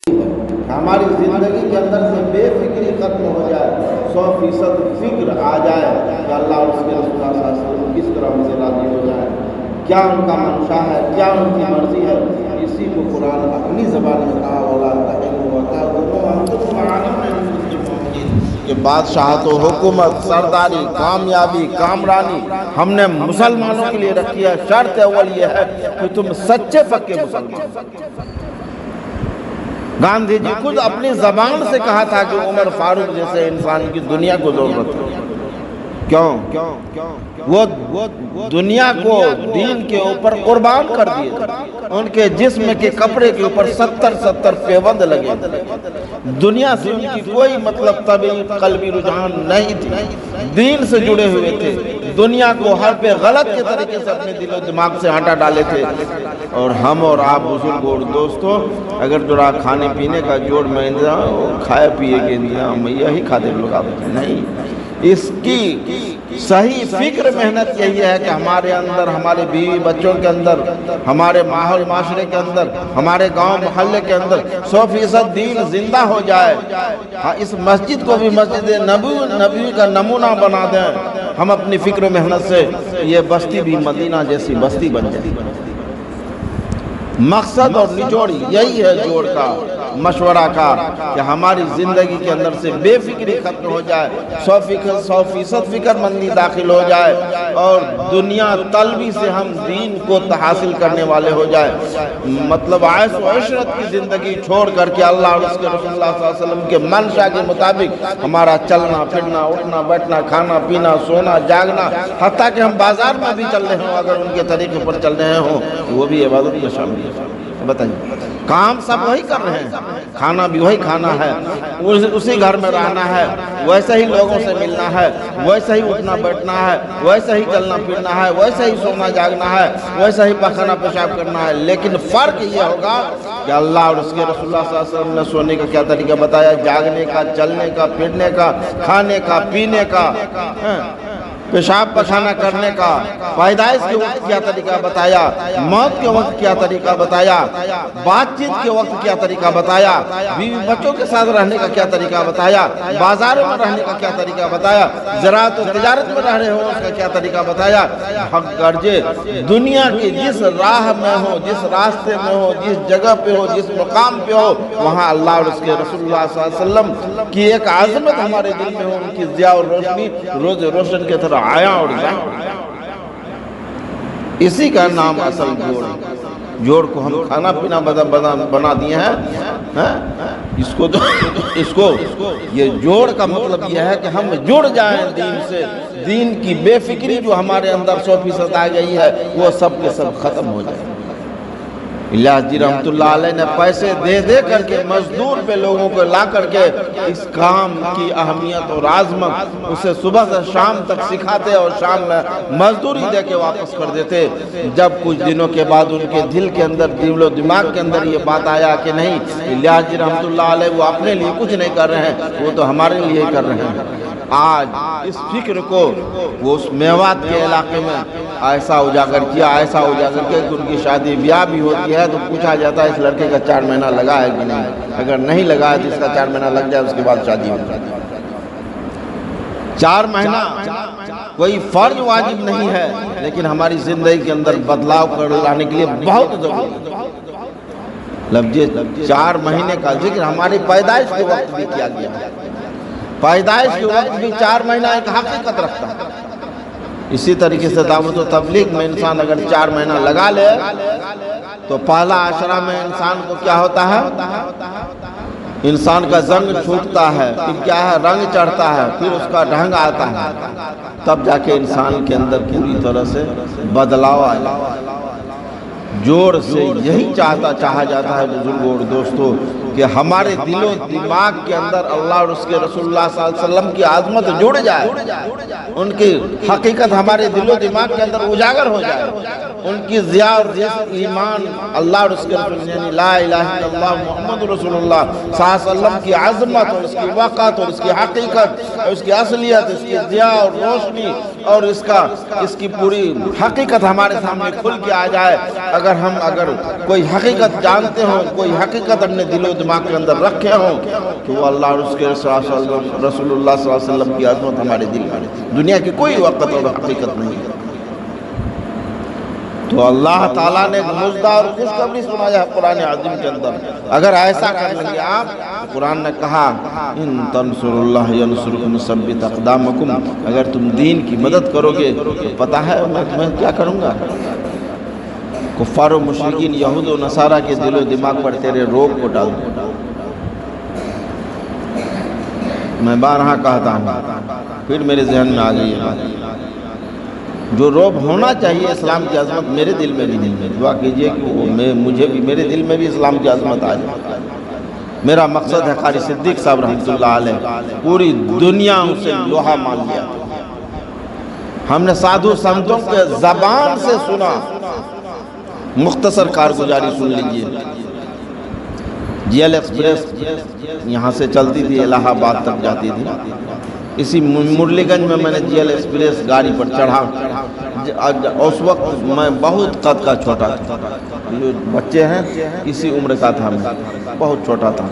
ہماری زندگی کے اندر سے بے فکری ختم ہو جائے، 100% فکر آ جائے کہ اللہ اور اس کے رسول اللہ صلی اللہ علیہ وسلم کس طرح ہم سے راضی ہو جائے، کیا ان کا منشا ہے، کیا ان کی مرضی ہے۔ اسی کو قرآن اپنی زبان میں کہا وَلَا تَهِنُوا وَتَحْزَنُوا وَأَنتُمُ الْأَعْلَوْنَ إِن كُنتُم مُّؤْمِنِينَ۔ کہ بادشاہت و حکومت، سرداری، کامیابی، کامرانی ہم نے مسلمانوں کے لیے رکھی ہے۔ شرط اول یہ ہے کہ تم سچے پکے مسلمان۔ گاندھی جی خود اپنی زبان سے کہا تھا کہ عمر فاروق جیسے انسان کی دنیا کو ضرورت ہے۔ کیوں؟ وہ دنیا کو دین کے اوپر قربان کر دیے تھے۔ ان کے جسم کے کپڑے کے اوپر 70 پیوند لگے تھے۔ دنیا سے ان کی کوئی طبعی قلبی رجحان نہیں تھی، دین سے جڑے ہوئے تھے۔ دنیا کو ہر پہ غلط کے طریقے سے اپنے دل و دماغ سے ہٹا ڈالے تھے۔ اور ہم اور آپ بزرگ اور دوستوں، اگر جو کھانے پینے کا جوڑ میں انتظام، کھائے پیے کے انتظام یہی کھاتے لوگ آپ نہیں، اس کی صحیح فکر محنت یہی ہے کہ ہمارے اندر، ہمارے بیوی بچوں کے اندر، ہمارے ماحول معاشرے کے اندر، ہمارے گاؤں محلے کے اندر 100% دین زندہ ہو جائے۔ اس مسجد کو بھی مسجد نبی کا نمونہ بنا دیں ہم اپنی فکر و محنت سے، یہ بستی بھی مدینہ جیسی بستی بن جائے۔ مقصد اور نچوڑ یہی ہے جوڑ کا، مشورہ کا، کہ ہماری زندگی کے اندر سے بے فکری ختم ہو جائے، 100% فکر مندی داخل ہو جائے، اور دنیا طلبی سے ہم دین کو حاصل کرنے والے ہو جائے۔ عیش و عشرت کی زندگی چھوڑ کر کے اللہ اور اس کے رسول اللہ صلی اللہ علیہ وسلم کے منشا کے مطابق ہمارا چلنا پھرنا، اٹھنا بیٹھنا، کھانا پینا، سونا جاگنا، حتیٰ کہ ہم بازار میں بھی چل رہے ہوں، اگر ان کے طریقے پر چل رہے ہوں وہ بھی عبادت میں شامل ہے۔ بتائیے، کام سب وہی کر رہے ہیں، کھانا بھی وہی کھانا ہے، اسی گھر میں رہنا ہے، ویسے ہی لوگوں سے ملنا ہے، ویسے ہی اٹھنا بیٹھنا ہے، ویسے ہی چلنا پھرنا ہے، ویسے ہی سونا جاگنا ہے، ویسے ہی پخانا پیشاب کرنا ہے۔ لیکن فرق یہ ہوگا کہ اللہ اور اس کے رسول اللہ صلی اللہ علیہ وسلم نے سونے کا کیا طریقہ بتایا، جاگنے کا، چلنے کا، پھرنے کا، کھانے کا، پینے کا، پیشاب پخانہ کرنے کا، پیدائش کے وقت کیا طریقہ بتایا، موت کے وقت کیا طریقہ بتایا، بات چیت کے وقت کیا طریقہ بتایا، بیوی بچوں کے ساتھ رہنے کا کیا طریقہ بتایا، بازاروں میں رہنے کا کیا طریقہ بتایا، زراعت و تجارت میں رہ رہے ہو اس کا کیا طریقہ بتایا۔ حق گرجے دنیا کی جس راہ میں ہو، جس راستے میں ہو، جس جگہ پہ ہو، جس مقام پہ ہو، وہاں اللہ اور اس کے رسول اللہ صلی اللہ علیہ وسلم کی ایک عظمت ہمارے دل میں ہو، ان کی ضیاء اور روشنی روز روشن کے طرح آیا اور جائے۔ اسی کا نام اصل جوڑ کو ہم کھانا پینا بنا دیے ہیں۔ اس کو یہ جوڑ کا مطلب یہ ہے کہ ہم جڑ جائیں دین سے، دین کی بے فکری جو ہمارے اندر 100% آ گئی ہے وہ سب کے سب ختم ہو جائے۔ الیاس جی رحمت اللہ علیہ نے پیسے دے دے کر کے مزدور پہ لوگوں کو لا کر کے اس کام کی اہمیت اور عظمت اسے صبح سے شام تک سکھاتے اور شام میں مزدوری دے کے واپس کر دیتے۔ جب کچھ دنوں کے بعد ان کے دل کے اندر، دل و دماغ کے اندر یہ بات آیا کہ نہیں، الیاس جی رحمت اللہ علیہ وہ اپنے لیے کچھ نہیں کر رہے ہیں، وہ تو ہمارے لیے ہی کر رہے ہیں۔ آج اس فکر کو وہ اس میوات کے علاقے میں ایسا اجاگر کیا کہ ان کی شادی بیاہ بھی ہوتی ہے تو پوچھا جاتا ہے اس لڑکے کا 4 مہینہ لگا ہے کہ نہیں، اگر نہیں لگا ہے تو اس کا 4 مہینہ لگ جائے، اس کے بعد شادی ہو جائے۔ 4 مہینہ کوئی فرض واجب نہیں ہے، لیکن ہماری زندگی کے اندر بدلاؤ لانے کے لیے بہت ضروری ہے۔ لفظ 4 مہینے کا ذکر ہماری پیدائش کے وقت بھی کیا گیا ہے۔ پیدائش کے وقت بھی 4 مہینہ ایک حقیقت رکھتا ہے۔ اسی طریقے سے دعوت و تبلیغ میں انسان اگر 4 مہینہ لگا لے تو پہلا عشرہ میں انسان کو کیا ہوتا ہے، انسان کا زنگ چھوٹتا ہے، پھر کیا ہے، رنگ چڑھتا ہے، پھر اس کا ڈھنگ آتا ہے، تب جا کے انسان کے اندر پوری طرح سے بدلاؤ آیا۔ جوڑ سے یہی چاہا جاتا ہے بزرگوں اور دوستوں کہ ہمارے دل و دماغ کے اندر اللہ اور اس کے رسول اللہ صلی اللہ علیہ وسلم کی عظمت جڑ جائے، ان کی حقیقت ہمارے دل و دماغ کے اندر اجاگر ہو جائے، ان کی ضیاء اور ایمان اللہ اور اس کے رسول یعنی لا الہ الا اللہ محمد رسول اللہ صلی اللہ علیہ وسلم کی عظمت اور اس کی وقت اور اس کی حقیقت اور اس کی اصلیت، اس کی ضیاء اور روشنی اور اس کی پوری حقیقت ہمارے سامنے کھل کے آ جائے. اگر کوئی حقیقت جانتے ہوں, کوئی حقیقت اپنے دل و دماغ کے اندر رکھے ہوں تو وہ اللہ اور اس کے رسول اللہ صلی اللہ علیہ وسلم کی عظمت ہمارے دل میں, دنیا کی کوئی وقت اور حقیقت نہیں ہے. تو اللہ تعالیٰ نے مژدہ اور خوشخبری سنایا ہے قرآن عظیم کے اندر. اگر ایسا کر لیں گے آپ, قرآن نے کہا ان تنصروا اللہ ینصرکم یثبت اقدامکم, اگر تم دین کی مدد کرو گے تو پتہ ہے میں تمہیں کیا کروں گا, کفار و مشرکین یہود و نصارہ کے دل و دماغ پر تیرے روب کو ڈال دوں. میں بارہا کہتا ہوں, پھر میرے ذہن میں آ گئی ہے جو روب ہونا چاہیے اسلام کی عظمت میرے دل میں بھی نہیں ہے. دعا کیجئے کہ مجھے بھی, میرے دل میں بھی اسلام کی عظمت آ جائے. میرا مقصد ہے قاری صدیق صاحب رحمۃ اللہ علیہ پوری دنیا سے لوہا مان لیا. ہم نے سادھو سنتوں کے زبان سے سنا, مختصر کارگزاری سن لیجئے. جی ایل ایکسپریس یہاں سے چلتی تھی, الہ آباد تک جاتی تھی. اسی مرلی گنج میں میں نے جی ایل ایکسپریس گاڑی پر چڑھا. اس وقت میں بہت قد کا چھوٹا تھا, جو بچے ہیں اسی عمر کا تھا, میں بہت چھوٹا تھا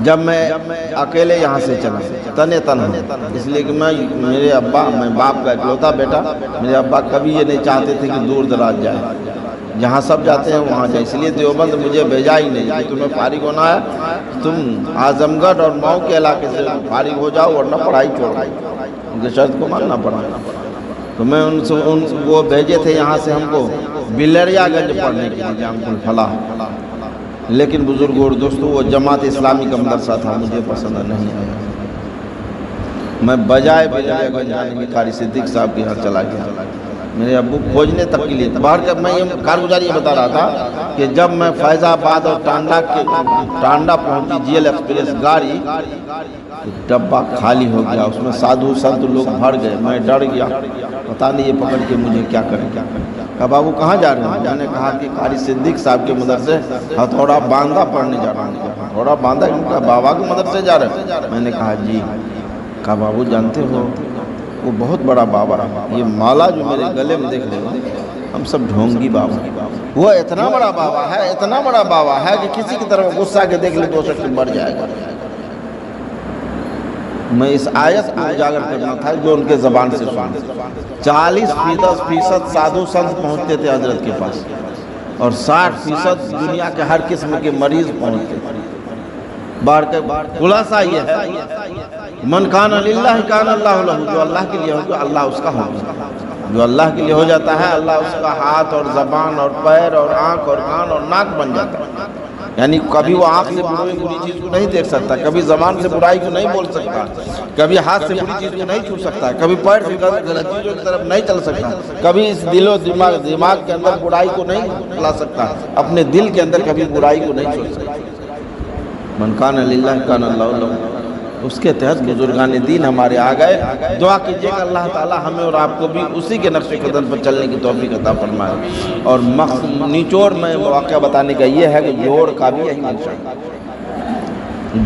جب میں اکیلے یہاں سے چلا, تنے تنہا. اس لیے کہ میں باپ کا اکلوتا بیٹا, میرے ابا کبھی یہ نہیں چاہتے تھے کہ دور دراز جائے, جہاں سب جاتے ہیں وہاں جائے. اس لیے دیوبند مجھے بھیجا ہی نہیں کہ تمہیں فارغ ہونا ہے تم اعظم گڑھ اور مئو کے علاقے سے فارغ ہو جاؤ, ورنہ پڑھائی چھوڑ. ان کے شرط کو ماننا پڑا. تو میں وہ بھیجے تھے یہاں سے ہم کو بلریا گنج پڑھنے کے لیے, جام الفلاح. لیکن بزرگوں اور دوستوں وہ جماعت اسلامی کا مدرسہ تھا, مجھے پسند نہیں آیا. میں بجائے بلریا گنج جانے کی قاری صدیق صاحب کے یہاں چلا گیا. میرے ابو کھوجنے تک کے لیے باہر جب میں یہ کارگزاری یہ بتا رہا تھا کہ جب میں فیض آباد اور ٹانڈا پہنچی جی ایل ایکسپریس گاڑی, ڈبہ خالی ہو گیا, اس میں سادھو سنت لوگ بھر گئے. میں ڈر گیا, پتہ نہیں یہ پکڑ کے مجھے کیا کریں. کہا بابو کہاں جا رہے ہیں؟ میں نے کہا کہ قاری صدیق صاحب کے مدرسے ہتھوڑا باندھا پڑھنے جا رہا ہوں. ہتھوڑا باندھا بابا کے مدرسے جا رہے ہیں؟ میں نے کہا جی. کہا بابو جانتے ہو وہ بہت بڑا بابا, یہ مالا جو میرے گلے میں دیکھ لے ہم سب ڈھونگی بابا, وہ اتنا بڑا بابا ہے, اتنا بڑا بابا ہے کہ کسی کی طرف غصہ کے دیکھ لے تو شخص مر جائے گا. میں اس آیت کو اجاگر کرنا تھا جو ان کے زبان سے سنا. 40% سادھو سنت پہنچتے تھے حضرت کے پاس, اور 60% دنیا کے ہر قسم کے مریض پہنچتے تھے. بار کے خلاصہ یہ ہے من کان للہ کان اللہ لہ, جو اللہ کے لیے ہو اللہ اس کا ہوگا. جو اللہ کے لیے ہو جاتا ہے اللہ اس کا ہاتھ اور زبان اور پیر اور آنکھ اور کان اور ناک بن جاتا ہے. یعنی کبھی وہ آنکھ سے بری چیز کو نہیں دیکھ سکتا, کبھی زبان سے برائی کو نہیں بول سکتا, کبھی ہاتھ سے بری چیز کو نہیں چھو سکتا, کبھی پیر سے غلط چیزوں کی طرف نہیں چل سکتا, کبھی اس دل و دماغ کے اندر برائی کو نہیں لا سکتا, اپنے دل کے اندر کبھی برائی کو نہیں چھوڑ سکتا. من کان للہ کان اللہ لہ, اس کے تحت بزرگان دین ہمارے آ گئے. دعا کیجئے کہ اللہ تعالی ہمیں اور آپ کو بھی اسی کے نقش قدم پر چلنے کی توفیق عطا فرمائے. اور نچوڑ میں واقعہ بتانے کا یہ ہے کہ جوڑ کا بھی یہی منشا ہے,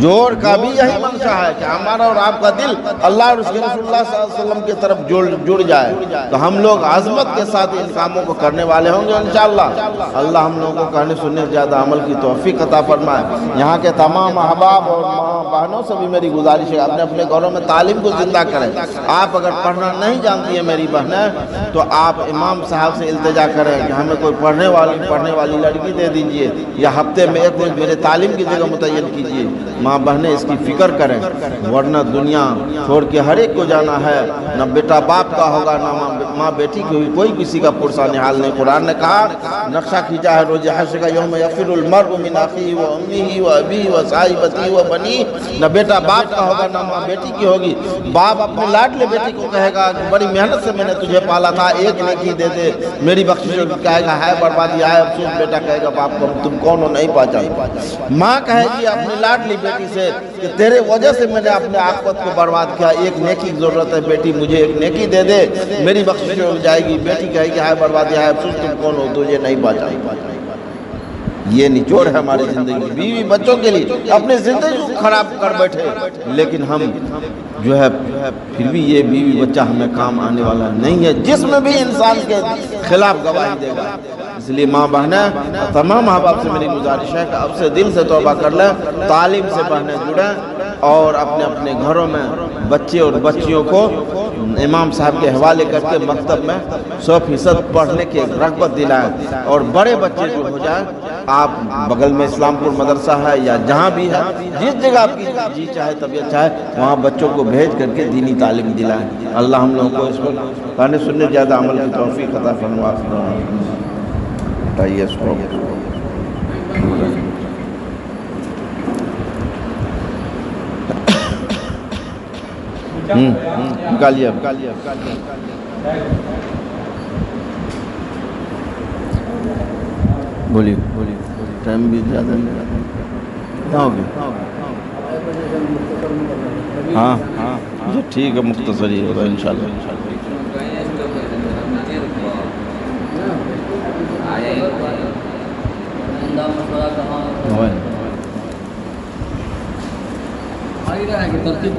جوڑ کا بھی یہی منشا ہے کہ ہمارا اور آپ کا دل اللہ اور اس کے رسول اللہ صلی اللہ علیہ وسلم کی طرف جڑ جائے تو ہم لوگ عظمت کے ساتھ ان کاموں کو کرنے والے ہوں گے انشاءاللہ. اللہ ہم لوگوں کو کہنے سننے سے زیادہ عمل کی توفیق عطا فرمائے. یہاں کے تمام احباب اور ماں بہنوں سے بھی میری گزارش ہے اپنے اپنے گھروں میں تعلیم کو زندہ کریں. آپ اگر پڑھنا نہیں جانتی ہیں میری بہنیں تو آپ امام صاحب سے التجا کریں کہ ہمیں کوئی پڑھنے والی لڑکی دے دیجئے, یا ہفتے میں ایک دن میرے تعلیم کی جگہ متعین کیجئے. ماں بہنیں اس کی فکر کریں, ورنہ دنیا چھوڑ کے ہر ایک کو جانا ہے. نہ بیٹا باپ کا ہوگا, نہ ماں بیٹی کی, کوئی کسی کا پرسہ نحال نہیں. قرآن نے کہا نقشہ کھینچا ہے روز حشر کا, یوم یفر المرء من اخیہ و امیہ و ابیہ و صاحبتہ و بنیہ. نہ بیٹا باپ کا ہوگا نہ ماں بیٹی کی ہوگی. باپ اپنے لاڈلے بیٹی کو کہے گا کہ بڑی محنت سے میں نے تجھے پالا تھا, ایک نیکی دے دے میری بخشش. کہے گا ہے بربادی, ہے افسوس. بیٹا کہے گا باپ کو تم کون ہو نہیں پہچانا. ماں کہے گی اپنی لاڈلی بیٹی سے کہ تیرے وجہ سے میں نے اپنے عاقبت کو برباد کیا, ایک نیکی کی ضرورت ہے بیٹی, مجھے ایک نیکی دے دے میری بخشش ہو جائے گی. بیٹی کہے گی ہائے بربادی, ہے افسوس, تم کون ہو تجھے نہیں پہچانا. یہ نچوڑ ہے ہماری زندگی. بیوی بچوں کے لیے اپنی زندگی کو خراب کر بیٹھے, لیکن ہم جو ہے پھر بھی یہ بیوی بچہ ہمیں کام آنے والا نہیں ہے, جس میں بھی انسان کے خلاف گواہی دے گا. اس لیے ماں بہنیں تمام ماں باپ سے میری گزارش ہے کہ اب سے دل سے توبہ کر لیں, تعلیم سے بہنیں جڑیں اور اپنے اپنے گھروں میں بچے اور بچیوں کو امام صاحب کے حوالے کر کے مکتب میں 100% پڑھنے کی رغبت دلائیں. اور بڑے بچے جو ہو جائیں, آپ بغل میں اسلام پور مدرسہ ہے یا جہاں بھی ہے, جس جگہ آپ کی جی چاہے طبیعت چاہے وہاں بچوں کو بھیج کر کے دینی تعلیم دلائیں. اللہ ہم لوگوں کو اس پر کہنے سننے زیادہ عمل کی توفیق عطا فرمائے. بتائیے اس کو نکالیے بولیے ٹائم بھی زیادہ نہیں کہاں ہو گیا. ہاں ہاں ٹھیک ہے, مختصر ہی ہوگا انشاءاللہ. ترتیب